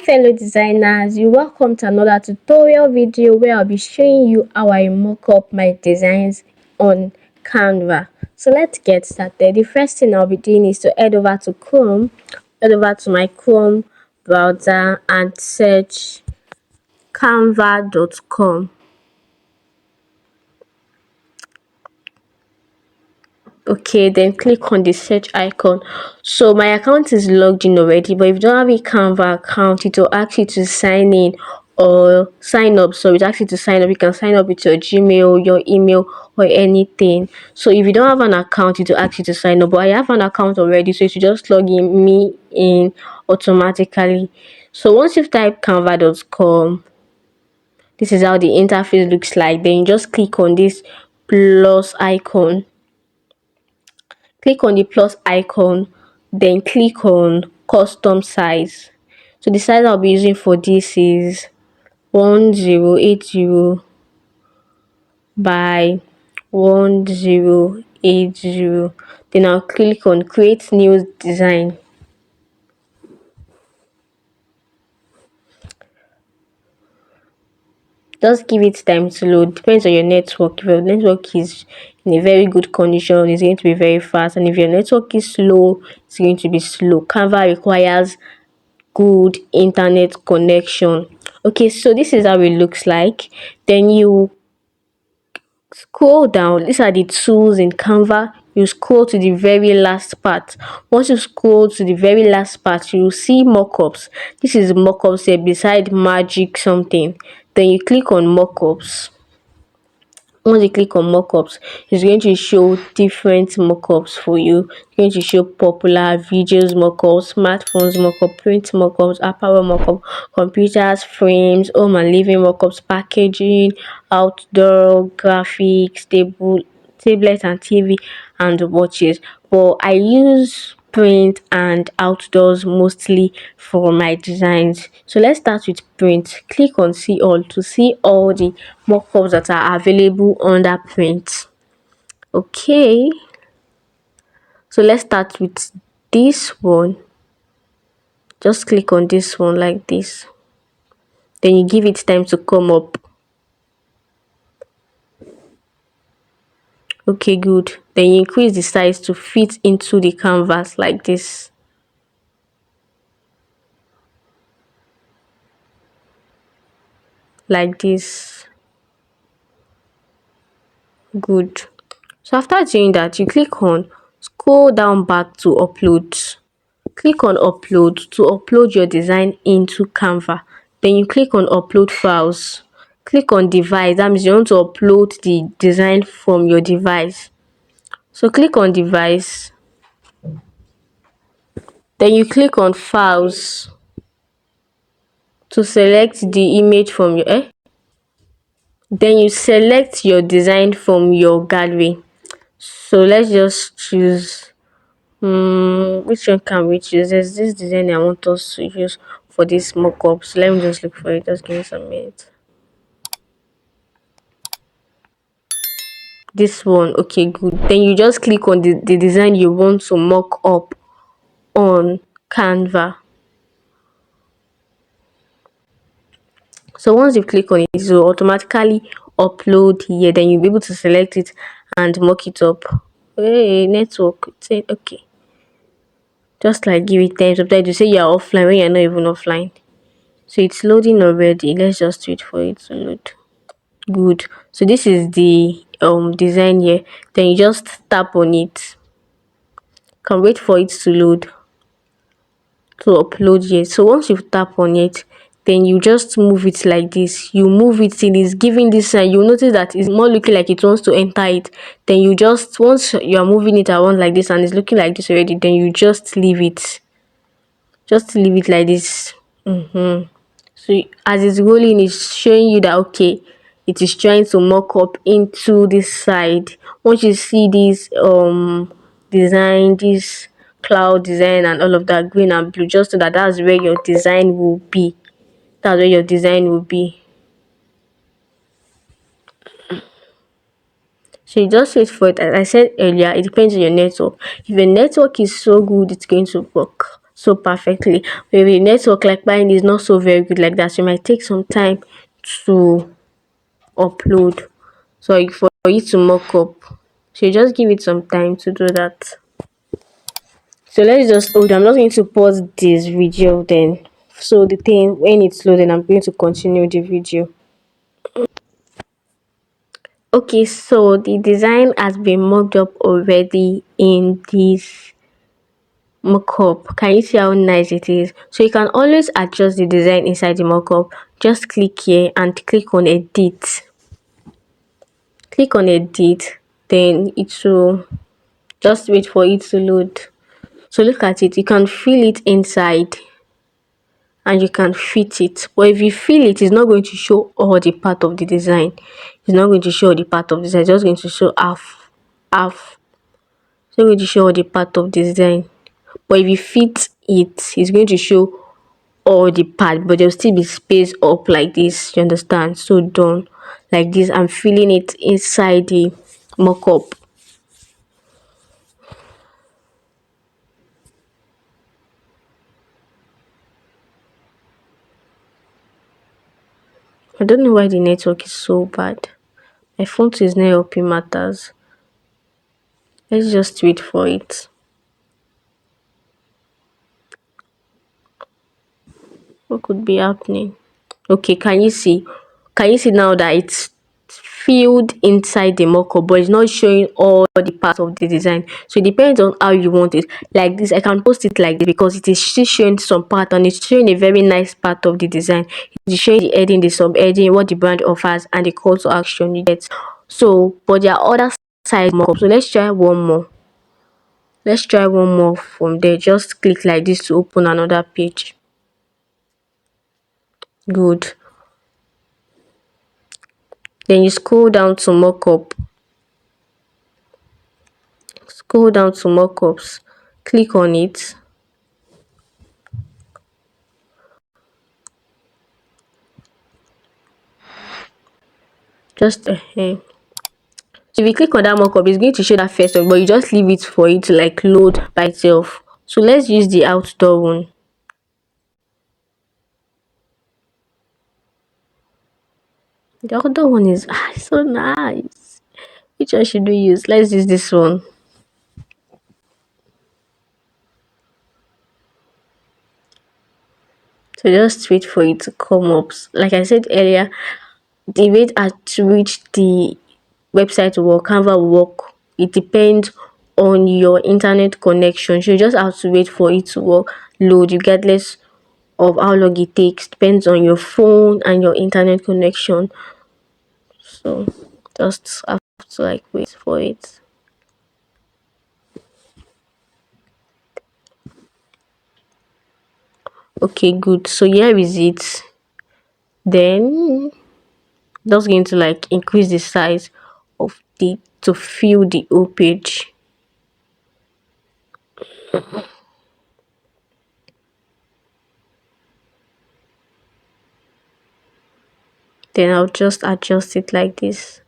fellow designers, you're welcome to another tutorial video where I'll be showing you how I mock up my designs on Canva. So let's get started. The first thing I'll be doing is to head over to my Chrome browser and search canva.com. Okay, then click on the search icon. So my account is logged in already, but if you don't have a Canva account, it will ask you to sign in or sign up. So it asks you to sign up. You can sign up with your Gmail, your email, or anything. So if you don't have an account, it will ask you to sign up, but I have an account already, so you should just log me in automatically. So once you've typed canva.com, this is how the interface looks like. Then you just click on this plus icon. Click on the plus icon, then click on custom size. So the size I'll be using for this is 1080 by 1080. Then I'll click on create new design. Just give it time to load. Depends on your network. If your network is in a very good condition, it's going to be very fast, and if your network is slow, it's going to be slow. Canva requires good internet connection. Okay, so this is how it looks like. Then you scroll down. These are the tools in Canva. You scroll to the very last part. Once you scroll to the very last part, you will see mockups. This is mockups here beside magic something. Then you click on mockups. Once you click on mockups, it's going to show different mockups for you. It's going to show popular videos mockups, smartphones mockup, print mockups, apparel mockup, computers, frames, home and living mockups, packaging, outdoor graphics, tablet and TV, and watches. But I use print and outdoors mostly for my designs. So let's start with print. Click on see all to see all the mockups that are available under print. Okay, so let's start with this one. Just click on this one like this, then you give it time to come up. Okay, good. Then you increase the size to fit into the canvas like this. Like this. Good. So after doing that, you click on scroll down back to upload. Click on upload to upload your design into Canva. Then you click on upload files. Click on device. That means you want to upload the design from your device. So click on device. Then you click on files to select the image from your Then you select your design from your gallery. So let's just choose which one can we choose? There's this design I want us to use for this mockup. So let me just look for it. Just give me some minutes. This one, okay, good. Then you just click on the design you want to mock up on Canva. So once you click on it, it will automatically upload here. Then you'll be able to select it and mock it up. Hey, network. Say okay. Just like give it time. Sometimes you say you're offline when you're not even offline. So it's loading already. Let's just wait for it to load. Good. So this is the design here. Then you just tap on it. Can wait for it to load to upload here. So once you tap on it, then you just move it like this. You move it till it's giving this sign. You'll notice that it's more looking like it wants to enter it. Then you just, once you are moving it around like this and it's looking like this already, then you just leave it. Just leave it like this. So as it's rolling, it's showing you that okay, it is trying to mock up into this side. Once you see this design, this cloud design and all of that, green and blue, just know that that's where your design will be. That's where your design will be. So you just wait for it. As I said earlier, it depends on your network. If your network is so good, it's going to work. so perfectly. Maybe network like mine is not so very good like that. So it might take some time to upload. So for you to mock up. So you just give it some time to do that. So let's just hold. I'm not going to pause this video then. So the thing when it's loaded, I'm going to continue the video. Okay, so the design has been mocked up already in this mockup. Can you see how nice it is? So you can always adjust the design inside the mockup. Just click here and click on edit. Click on edit, then it will just wait for it to load. So look at it, you can feel it inside and you can fit it. But if you feel it, it's not going to show all the part of the design. It's not going to show the part of the design, it's just going to show half. It's not going to show all the part of the design. But if you fit it, it's going to show all the part, but there'll still be space up like this. You understand? So done like this. I'm feeling it inside the mock-up. I don't know why the network is so bad. My phone is not helping matters. Let's just wait for it. What could be happening? Okay, can you see? Can you see now that it's filled inside the mockup, but it's not showing all the parts of the design? So it depends on how you want it. Like this, I can post it like this because it is still showing some part and it's showing a very nice part of the design. It's showing the heading, the sub-heading, what the brand offers, and the call to action you get. So, but there are other side mockup. So let's try one more. Let's try one more from there. Just click like this to open another page. Good. Then you scroll down to mockup. Scroll down to mockups. Click on it. Just so if you click on that mockup, it's going to show that first one, but you just leave it for it to like load by itself. So let's use the outdoor one. The other one is so nice. Which one should we use? Let's use this one. So just wait for it to come up. Like I said earlier, the rate at which the website will work, Canva will work, it depends on your internet connection. So you just have to wait for it to work, load, regardless of how long it takes. Depends on your phone and your internet connection. So just have to like wait for it. Okay, good. So here is it. Then just going to like increase the size of the to fill the whole page. Then I'll just adjust it like this.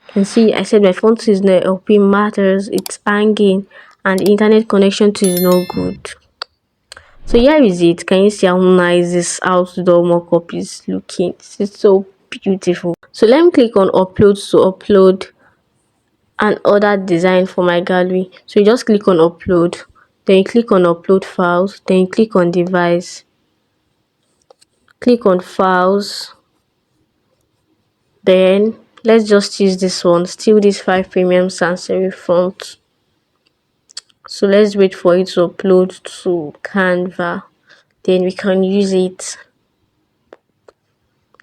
You can see I said my phone is not helping matters, it's hanging and the internet connection to is not good. So here is it. Can you see how nice this outdoor mockup is looking? It's so beautiful. So let me click on upload to upload an other design for my gallery. So you just click on upload, then you click on upload files, then you click on device, click on files, then let's just use this one, still this 5 premium sans serif font. So let's wait for it to upload to Canva, then we can use it.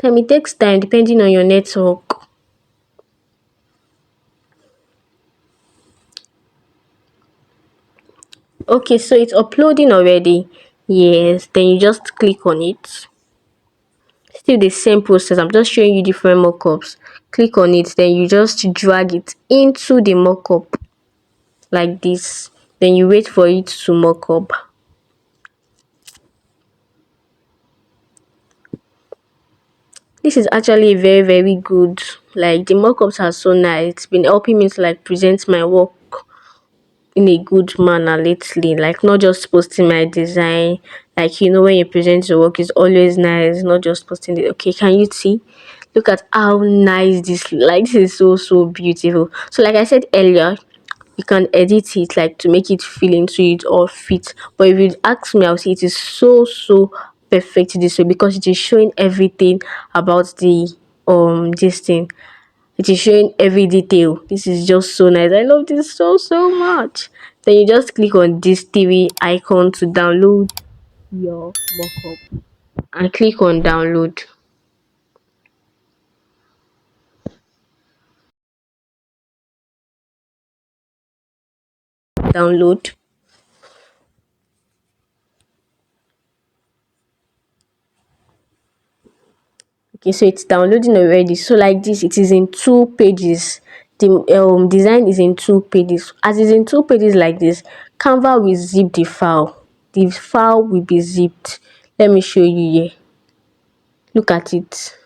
It takes time depending on your network. Okay, so it's uploading already. Yes, then you just click on it. Still the same process, I'm just showing you different mockups. Click on it, then you just drag it into the mockup like this, then you wait for it to mock up. This is actually very good. Like the mockups are so nice. It's been helping me to like present my work in a good manner lately, like not just posting my design. Like, when you present your work, it's always nice, not just posting it. Okay, can you see? Look at how nice this is so beautiful. So like I said earlier, you can edit it like to make it feel into it or fit. But if you ask me, I'll say it is so perfect this way because it is showing everything about the this thing. It is showing every detail. This is just so nice. I love this so much. Then you just click on this TV icon to download your mockup and click on download. Download. Okay, so it's downloading already. So like this, it is in 2 pages. The design is in 2 pages. As it's in 2 pages like this, Canva will zip the file. The file will be zipped. Let me show you here. Look at it.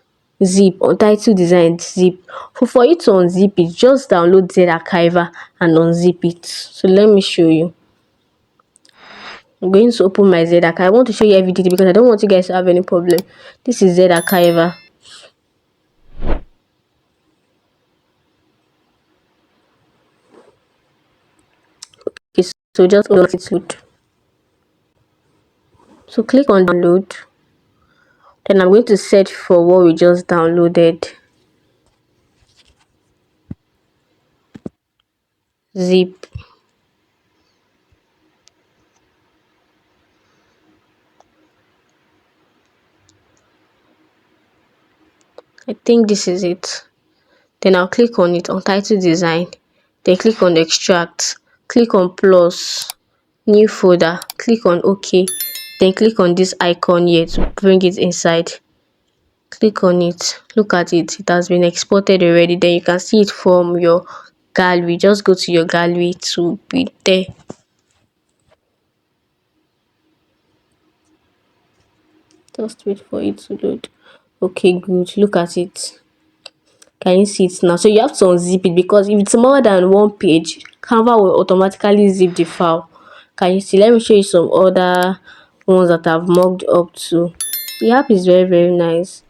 Zip, untitled design, zip. For you to unzip it, just download Z Archiver and unzip it. So let me show you. I'm going to open my Z Archiver. I want to show you every detail because I don't want you guys to have any problem. This is Z Archiver. Okay, so just hold on it load. So click on download. Then I'm going to search for what we just downloaded. Zip. I think this is it. Then I'll click on it, untitled design. Then click on extract. Click on plus, new folder. Click on OK. Then click on this icon here to bring it inside. Click on it. Look at it. It has been exported already. Then you can see it from your gallery. Just go to your gallery to be there. Just wait for it to load. Okay, good. Look at it. Can you see it now? So you have to unzip it because if it's more than 1 page, Canva will automatically zip the file. Can you see? Let me show you some other ones that I've mocked up to. The app is very nice.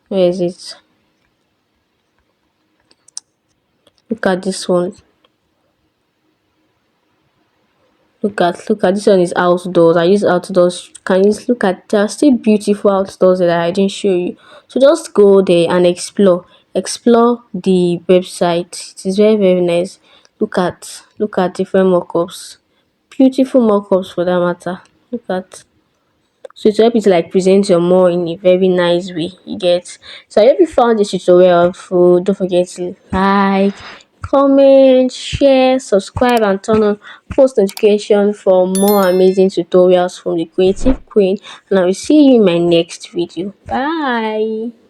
Where is it? Look at this one. Look at this one is outdoors. I use outdoors. Can you look at, there are still beautiful outdoors that I didn't show you. So just go there and explore the website. It is very nice. Look at different mockups, beautiful mockups for that matter. Look at, so to help you to like present your more in a very nice way, you get. So I hope you found this tutorial helpful. Don't forget to like, comment, share, subscribe, and turn on post notification for more amazing tutorials from the creative queen. And I will see you in my next video. Bye.